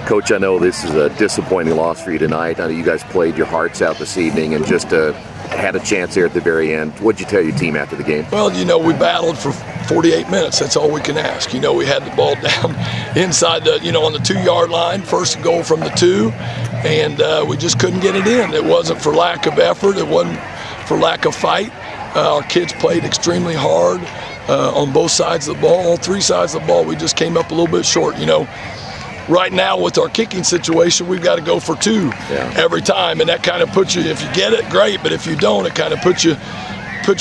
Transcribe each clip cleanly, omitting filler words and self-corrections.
Coach, I know this is a disappointing loss for you tonight. I know you guys played your hearts out this evening and just had a chance there at the very end. What'd you tell your team after the game? Well, we battled for 48 minutes. That's all we can ask. We had the ball down inside the, on the 2-yard line, first goal from the 2, and we just couldn't get it in. It wasn't for lack of effort. It wasn't for lack of fight. Our kids played extremely hard on both sides of the ball, all 3 sides of the ball. We just came up a little bit short. Right now with our kicking situation, we've got to go for 2 every time, and that kind of puts you, if you get it, great, but if you don't, it kind of puts you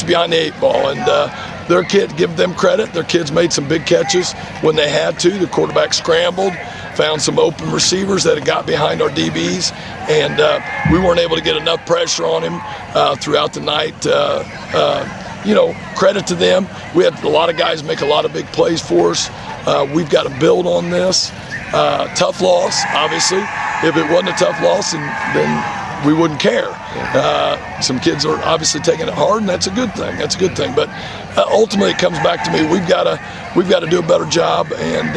behind the 8 ball. And their kids, give them credit, their kids made some big catches when they had to. The quarterback scrambled, found some open receivers that had got behind our DBs, and we weren't able to get enough pressure on him throughout the night. Credit to them. We had a lot of guys make a lot of big plays for us. We've got to build on this. Tough loss, obviously. If it wasn't a tough loss, then we wouldn't care. Some kids are obviously taking it hard, and that's a good thing. That's a good thing. But ultimately, it comes back to me. We've got to do a better job, and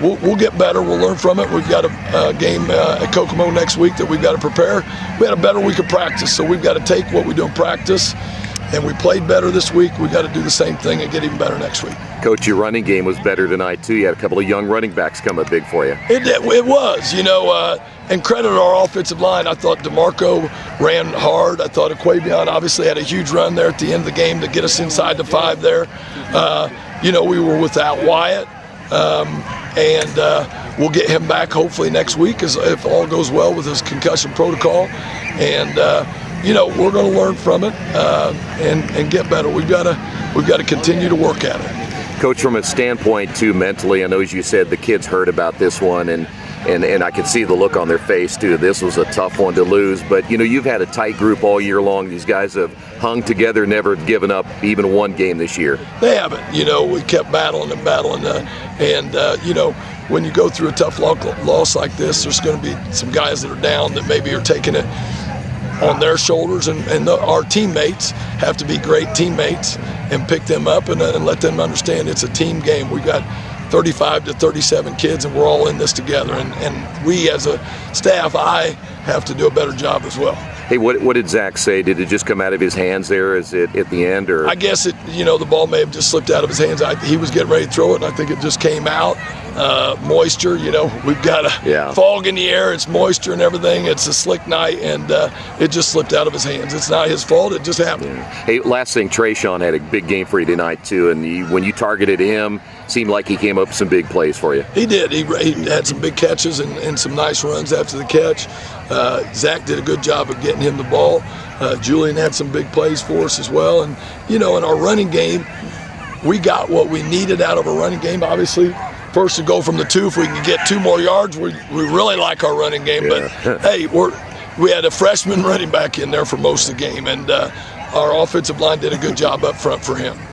we'll get better. We'll learn from it. We've got a game at Kokomo next week that we've got to prepare. We had a better week of practice, so we've got to take what we do in practice. And we played better this week. We've got to do the same thing and get even better next week. Coach, your running game was better tonight, too. You had a couple of young running backs come up big for you. It was, and credit our offensive line. I thought DeMarco ran hard. I thought Aquavion obviously had a huge run there at the end of the game to get us inside the 5 there. We were without Wyatt, and we'll get him back hopefully next week if all goes well with his concussion protocol. And we're going to learn from it and get better. We've got to continue to work at it. Coach, from a standpoint too, mentally, I know as you said the kids heard about this one, and I could see the look on their face too. This was a tough one to lose, but you've had a tight group all year long. These guys have hung together, never given up even one game this year. They haven't. We kept battling and battling, when you go through a tough loss like this, there's going to be some guys that are down that maybe are taking it on their shoulders, and our teammates have to be great teammates and pick them up and let them understand it's a team game. We've got 35 to 37 kids, and we're all in this together. And we as a staff, I have to do a better job as well. Hey, what did Zach say? Did it just come out of his hands there at the end? Or I guess the ball may have just slipped out of his hands. He was getting ready to throw it, and I think it just came out. Moisture, we've got a fog in the air. It's moisture and everything. It's a slick night, and it just slipped out of his hands. It's not his fault. It just happened. Hey, last thing, Trayshawn had a big game for you tonight too, and when you targeted him, seemed like he came up with some big plays for you. He did. He had some big catches and some nice runs after the catch. Zach did a good job of getting him the ball. Julian had some big plays for us as well. And, in our running game, we got what we needed out of a running game. Obviously, first to go from the 2, if we can get 2 more yards, we really like our running game. But, hey, we had a freshman running back in there for most of the game, and our offensive line did a good job up front for him.